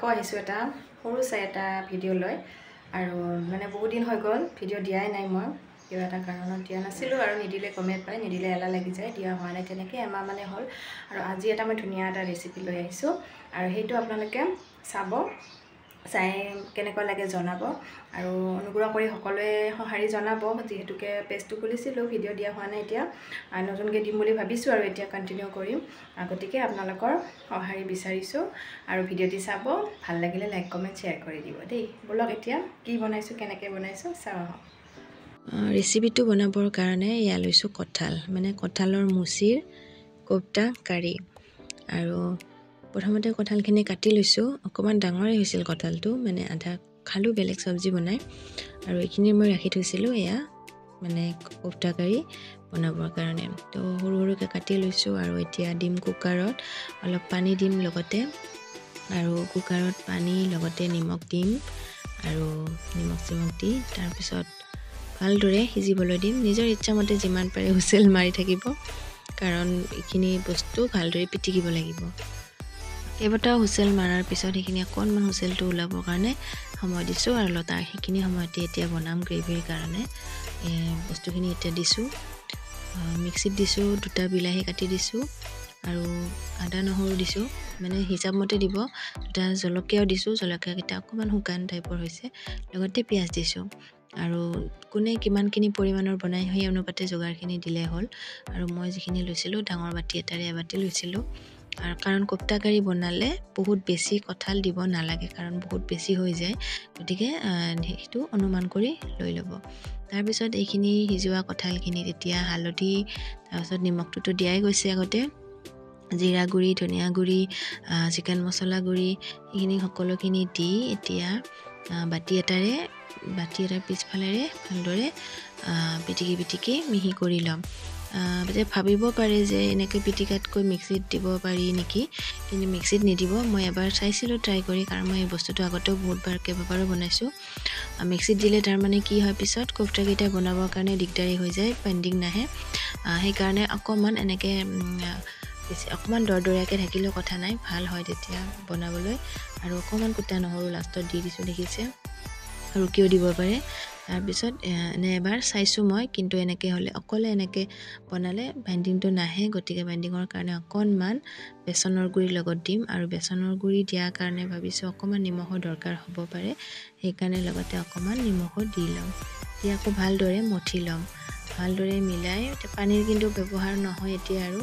আহিছোঁ এটা সৰু চাই এটা ভিডিঅ' লৈ আৰু মানে বহুত দিন হৈ গ'ল ভিডিঅ' দিয়াই নাই মই কিবা এটা কাৰণত দিয়া নাছিলোঁ আৰু নিদিলে গমেই পায় নিদিলে এলাহ লাগি যায় দিয়া হোৱা নাই তেনেকৈ এমাহ মানে হ'ল আৰু আজি এটা মই ধুনীয়া এটা ৰেচিপি লৈ আহিছোঁ আৰু সেইটো আপোনালোকে চাব চাই কেনেকুৱা লাগে জনাব আৰু অনুগ্ৰহ কৰি সকলোৱে সঁহাৰি জনাব যিহেতুকে পেজটো খুলিছিলোঁ ভিডিঅ' দিয়া হোৱা নাই এতিয়া নতুনকৈ দিম বুলি ভাবিছোঁ আৰু এতিয়া কণ্টিনিউ কৰিম গতিকে আপোনালোকৰ সঁহাৰি বিচাৰিছোঁ আৰু ভিডিঅ'টি চাব ভাল লাগিলে লাইক কমেণ্ট শ্বেয়াৰ কৰি দিব দেই বলক এতিয়া কি বনাইছোঁ কেনেকৈ বনাইছোঁ চাওঁ ৰেচিপিটো বনাবৰ কাৰণে এয়া লৈছোঁ কঁঠাল মানে কঁঠালৰ মুচিৰ কোপ্তা কাৰী আৰু প্ৰথমতে কঁঠালখিনি কাটি লৈছোঁ অকণমান ডাঙৰেই হৈছিল কঁঠালটো মানে আধা খালোঁ বেলেগ চব্জি বনাই আৰু এইখিনি মই ৰাখি থৈছিলোঁ এয়া মানে কোপ্তা কাৰী বনাবৰ কাৰণে তো সৰু সৰুকৈ কাটি লৈছোঁ আৰু এতিয়া দিম কুকাৰত অলপ পানী দিম লগতে আৰু কুকাৰত পানী লগতে নিমখ দিম আৰু নিমখ চিমখ দি তাৰপিছত ভালদৰে সিজিবলৈ দিম নিজৰ ইচ্ছামতে যিমান পাৰে হুইচেল মাৰি থাকিব কাৰণ এইখিনি বস্তু ভালদৰে পিটিকিব লাগিব কেইবাটাও হুইচেল মাৰাৰ পিছত সেইখিনি অকণমান হুইচেলটো ওলাবৰ কাৰণে সময় দিছোঁ আৰু লতাৰ সেইখিনি সময়তে এতিয়া বনাম গ্ৰেভিৰ কাৰণে বস্তুখিনি এতিয়া দিছোঁ মিক্সিত দিছোঁ দুটা বিলাহী কাটি দিছোঁ আৰু আদা নহৰু দিছোঁ মানে হিচাপমতে দিব দুটা জলকীয়াও দিছোঁ জলকীয়াকেইটা অকণমান শুকান টাইপৰ হৈছে লগতে পিঁয়াজ দিছোঁ আৰু কোনে কিমানখিনি পৰিমাণৰ বনাই সেই অনুপাতে যোগাৰখিনি দিলে হ'ল আৰু মই যিখিনি লৈছিলোঁ ডাঙৰ বাটি এটাৰে এবাটি লৈছিলোঁ আৰু কাৰণ কোপ্তা কাৰী বনালে বহুত বেছি কঁঠাল দিব নালাগে কাৰণ বহুত বেছি হৈ যায় গতিকে সেইটো অনুমান কৰি লৈ ল'ব তাৰপিছত এইখিনি সিজোৱা কঁঠালখিনি তেতিয়া হালধি তাৰপিছত নিমখটোতো দিয়াই গৈছে আগতে জিৰা গুড়ি ধনিয়া গুড়ি চিকেন মছলা গুড়ি এইখিনি সকলোখিনি দি এতিয়া বাটি এটাৰ পিছফালেৰে ভালদৰে পিটিকি মিহি কৰি ল'ম যে ভাবিব পাৰে যে এনেকৈ পিটিকাতকৈ মিক্সিত দিব পাৰি নেকি কিন্তু মিক্সিত নিদিব মই এবাৰ চাইছিলোঁ ট্ৰাই কৰি কাৰণ মই এই বস্তুটো আগতেও বহুতবাৰ কেইবাবাৰো বনাইছোঁ মিক্সিত দিলে তাৰমানে কি হয় পিছত কোফ্তাকেইটা বনাবৰ কাৰণে দিগদাৰী হৈ যায় পেণ্ডিং নাহে সেইকাৰণে অকণমান এনেকৈ বেছি অকণমান দৰদৰীয়াকৈ থাকিলেও কথা নাই ভাল হয় তেতিয়া বনাবলৈ আৰু অকণমান কুটা নহৰু লাষ্টত দি দিছোঁ দেখিছে ৰুকিও দিব পাৰে তাৰপিছত এনে এবাৰ চাইছোঁ মই কিন্তু এনেকৈ হ'লে অকলে এনেকৈ বনালে বাইণ্ডিংটো নাহে গতিকে বাইণ্ডিঙৰ কাৰণে অকণমান বেচনৰ গুড়িৰ লগত দিম আৰু বেচনৰ গুড়ি দিয়াৰ কাৰণে ভাবিছোঁ অকণমান নিমখৰ দৰকাৰ হ'ব পাৰে সেইকাৰণে লগতে অকণমান নিমখো দি ল'ম দি আকৌ ভালদৰে মঠি ল'ম ভালদৰে মিলাই পানীৰ কিন্তু ব্যৱহাৰ নহয় এতিয়া আৰু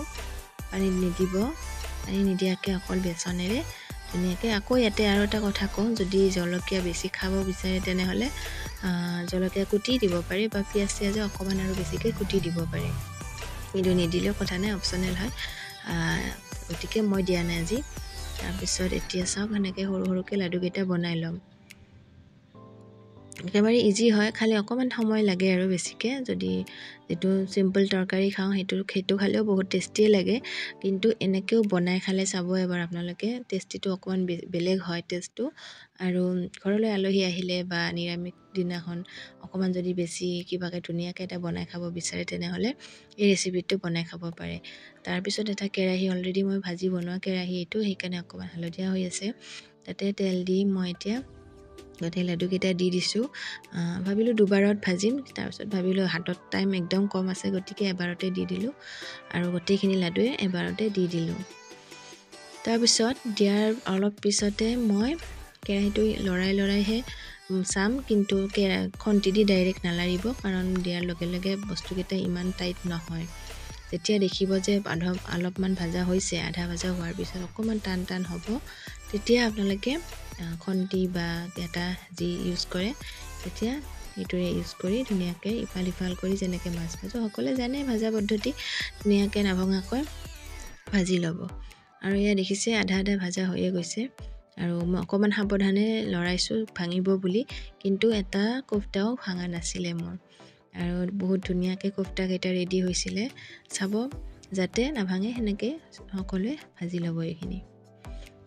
পানী নিদিব পানী নিদিয়াকৈ অকল বেচনেৰে ধুনীয়াকৈ আকৌ ইয়াতে আৰু এটা কথা কওঁ যদি জলকীয়া বেছি খাব বিচাৰে তেনেহ'লে জলকীয়া কুটি দিব পাৰে বা পিঁয়াজ চিয়াজে অকণমান আৰু বেছিকৈ কুটি দিব পাৰে কিন্তু নিদিলেও কথা নাই অপশ্যনেল হয় গতিকে মই দিয়া নাই আজি তাৰপিছত এতিয়া চাওক সেনেকৈ সৰু সৰুকৈ লাডুকেইটা বনাই ল'ম একেবাৰে ইজি হয় খালি অকণমান সময় লাগে আৰু বেছিকৈ যদি যিটো চিম্পল তৰকাৰী খাওঁ সেইটো খালেও বহুত টেষ্টিয়ে লাগে কিন্তু এনেকৈও বনাই খালে চাব এবাৰ আপোনালোকে টেষ্টিটো অকণমান বেলেগ হয় টেষ্টটো আৰু ঘৰলৈ আলহী আহিলে বা নিৰামিষ দিনাখন অকণমান যদি বেছি কিবাকৈ ধুনীয়াকৈ এটা বনাই খাব বিচাৰে তেনেহ'লে এই ৰেচিপিটো বনাই খাব পাৰে তাৰপিছত এটা কেৰাহী অলৰেডি মই ভাজি বনোৱা কেৰাহী এইটো সেইকাৰণে অকণমান হালধীয়া হৈ আছে তাতে তেল দি মই এতিয়া গোটেই লাডুকেইটা দি দিছোঁ ভাবিলোঁ দুবাৰত ভাজিম তাৰপিছত ভাবিলোঁ হাতত টাইম একদম কম আছে গতিকে এবাৰতে দি দিলোঁ আৰু গোটেইখিনি লাডুৱে এবাৰতে দি দিলোঁ তাৰপিছত দিয়াৰ অলপ পিছতে মই কেৰাহীটো লৰাইহে চাম কিন্তু খন্তি দি ডাইৰেক্ট নালাৰিব কাৰণ দিয়াৰ লগে লগে বস্তুকেইটা ইমান টাইট নহয় যেতিয়া দেখিব যে অলপমান ভাজা হৈছে আধা ভাজা হোৱাৰ পিছত অকণমান টান হ'ব তেতিয়া আপোনালোকে খন্তি বা এটা যি ইউজ কৰে তেতিয়া এইটোৰে ইউজ কৰি ধুনীয়াকৈ ইফাল সিফাল কৰি যেনেকৈ মাছ ভাজো সকলোৱে জানে ভাজা পদ্ধতি ধুনীয়াকৈ নাভঙাকৈ ভাজি ল'ব আৰু এয়া দেখিছে আধা ভাজা হৈয়ে গৈছে আৰু মই অকণমান সাৱধানে লৰাইছোঁ ভাঙিব বুলি কিন্তু এটা কোফ্তাও ভাঙা নাছিলে মোৰ আৰু বহুত ধুনীয়াকৈ কোফ্তাকেইটা ৰেডি হৈছিলে চাব যাতে নাভাঙে সেনেকৈ সকলোৱে ভাজি ল'ব এইখিনি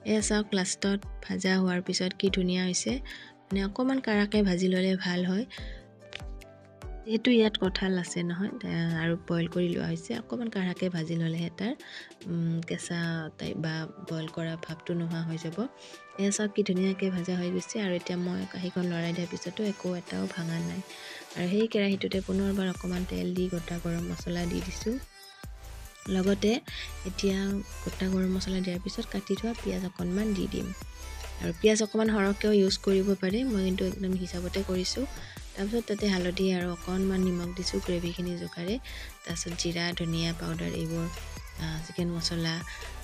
এয়া চাওক লাষ্টত ভাজা হোৱাৰ পিছত কি ধুনীয়া হৈছে মানে অকণমান কাৰাকৈ ভাজি ল'লে ভাল হয় যিহেতু ইয়াত কঁঠাল আছে নহয় আৰু বইল কৰি লোৱা হৈছে, অকণমান কাঢ়াকৈ ভাজি ল'লেহে তাৰ কেঁচা টাইপ বা বইল কৰা ভাৱটো নোহোৱা হৈ যাব। এয়া চাওক কি ধুনীয়াকৈ ভাজা হৈ গৈছে। আৰু এতিয়া মই কাঁহীখন লৰাই দিয়াৰ পিছতো এটাও ভাঙা নাই। আৰু সেই কেৰাহীটোতে পুনৰবাৰ অকণমান তেল দি গোটা গৰম মছলা দি দিছোঁ। লগতে এতিয়া গোটা গৰম মছলা দিয়াৰ পিছত কাটি থোৱা পিঁয়াজ অকণমান দি দিম। আৰু পিঁয়াজ অকণমান সৰহকৈও ইউজ কৰিব পাৰে, মই কিন্তু একদম হিচাপতে কৰিছোঁ। তাৰপিছত তাতে হালধি আৰু অকণমান নিমখ দিছোঁ গ্ৰেভিখিনি জোখাৰে। তাৰপিছত জিৰা ধনিয়া পাউডাৰ এইবোৰ, চিকেন মছলা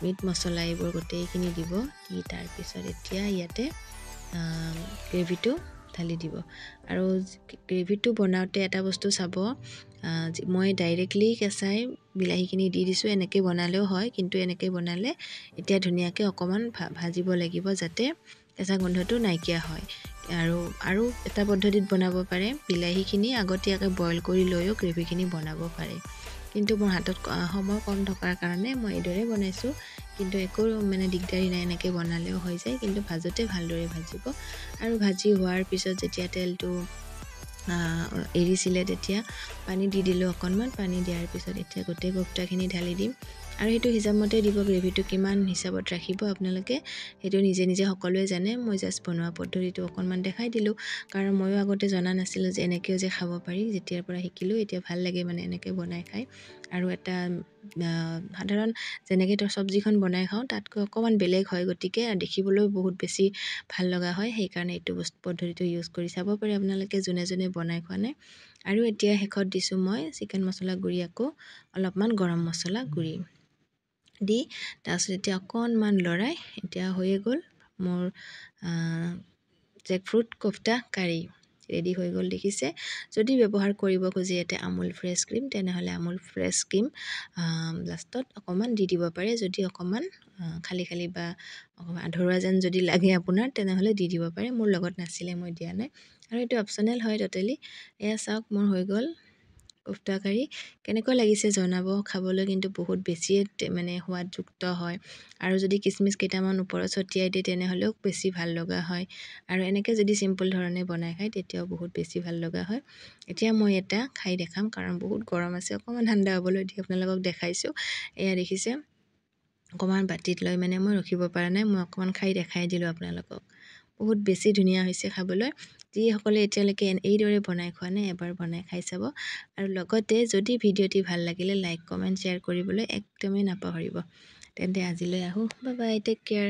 মিট মছলা এইবোৰ গোটেইখিনি দিব। দি তাৰপিছত এতিয়া ইয়াতে গ্ৰেভিটো ঢালি দিব। আৰু গ্ৰেভিটো বনাওঁতে এটা বস্তু চাব, মই ডাইৰেক্টলি কেঁচাই বিলাহীখিনি দি দিছোঁ। এনেকৈ বনালেও হয়, কিন্তু এনেকৈ বনালে এতিয়া ধুনীয়াকৈ অকণমান ভাজিব লাগিব যাতে কেঁচা গোন্ধটো নাইকিয়া হয়। আৰু এটা পদ্ধতিত বনাব পাৰে, বিলাহীখিনি আগতীয়াকৈ বইল কৰি লৈও গ্ৰেভিখিনি বনাব পাৰে। কিন্তু মোৰ হাতত সময় কম থকাৰ কাৰণে মই এইদৰে বনাইছোঁ। কিন্তু একো দিগদাৰী নাই, এনেকৈ বনালেও হৈ যায়। কিন্তু ভাজোঁতে ভালদৰে ভাজিব। আৰু ভাজি হোৱাৰ পিছত যেতিয়া তেলটো এৰিছিলে তেতিয়া পানী দি দিলোঁ অকণমান। পানী দিয়াৰ পিছত এতিয়া গোটেই কোফটাখিনি ঢালি দিম। আৰু সেইটো হিচাপমতে দিব, গ্ৰেভিটো কিমান হিচাপত ৰাখিব আপোনালোকে সেইটো নিজে নিজে সকলোৱে জানে। মই জাষ্ট বনোৱা পদ্ধতিটো অকণমান দেখাই দিলোঁ, কাৰণ ময়ো আগতে জনা নাছিলোঁ যে এনেকৈও যে খাব পাৰি। যেতিয়াৰ পৰা শিকিলোঁ এতিয়া ভাল লাগে এনেকৈ বনাই খাই। আৰু এটা সাধাৰণ যেনেকৈ চব্জিখন বনাই খাওঁ তাতকৈ অকণমান বেলেগ হয়, গতিকে দেখিবলৈও বহুত বেছি ভাল লগা হয়। সেইকাৰণে এইটো পদ্ধতিটো ইউজ কৰি চাব পাৰে আপোনালোকে যোনে যোনে বনাই খোৱা নাই। আৰু এতিয়া শেষত দিছোঁ মই চিকেন মছলা গুড়ি, আকৌ অলপমান গৰম মছলা গুড়ি দি তাৰপিছত এতিয়া অকণমান লৰাই এতিয়া হৈয়ে গ'ল মোৰ জেকফ্ৰুট কোফটা কাৰী ৰেডি হৈ গ'ল। দেখিছে, যদি ব্যৱহাৰ কৰিব খোজে ইয়াতে আমুল ফ্ৰেছ ক্ৰীম, তেনেহ'লে আমুল ফ্ৰেছ ক্ৰীম লাষ্টত অকণমান দি দিব পাৰে। যদি অকণমান খালি বা অকণমান আধৰুৱা যেন যদি লাগে আপোনাৰ, তেনেহ'লে দি দিব পাৰে। মোৰ লগত নাছিলে, মই দিয়া নাই। আৰু এইটো অপশ্যনেল হয় ট'টেলি। এয়া চাওক মোৰ হৈ গ'ল কোফটা কাৰী। কেনেকুৱা লাগিছে জনাব। খাবলৈ কিন্তু বহুত বেছিয়ে সোৱাদযুক্ত হয়। আৰু যদি কিচমিচ কেইটামান ওপৰত ছটিয়াই দিয়ে তেনেহ'লেও বেছি ভাল লগা হয়। আৰু এনেকৈ যদি চিম্পল ধৰণে বনাই খায় তেতিয়াও বহুত বেছি ভাল লগা হয়। এতিয়া মই এটা খাই দেখাম, কাৰণ বহুত গৰম আছে। অকণমান ঠাণ্ডা হ'বলৈ দি আপোনালোকক দেখাইছোঁ। এয়া দেখিছে, অকণমান বাতিত লৈ মই ৰখিব পৰা নাই, মই অকণমান খাই দেখাই দিলোঁ আপোনালোকক। বহুত বেছি ধুনীয়া হৈছে খাবলৈ। যিসকলে এতিয়ালৈকে এইদৰে বনাই খোৱা নাই, এবাৰ বনাই খাই চাব। আৰু লগতে যদি ভিডিঅ'টি ভাল লাগিলে লাইক কমেণ্ট শ্বেয়াৰ কৰিবলৈ একদমেই নাপাহৰিব। তেন্তে আজিলৈ আহোঁ, বাই বাই, টেক কেয়াৰ।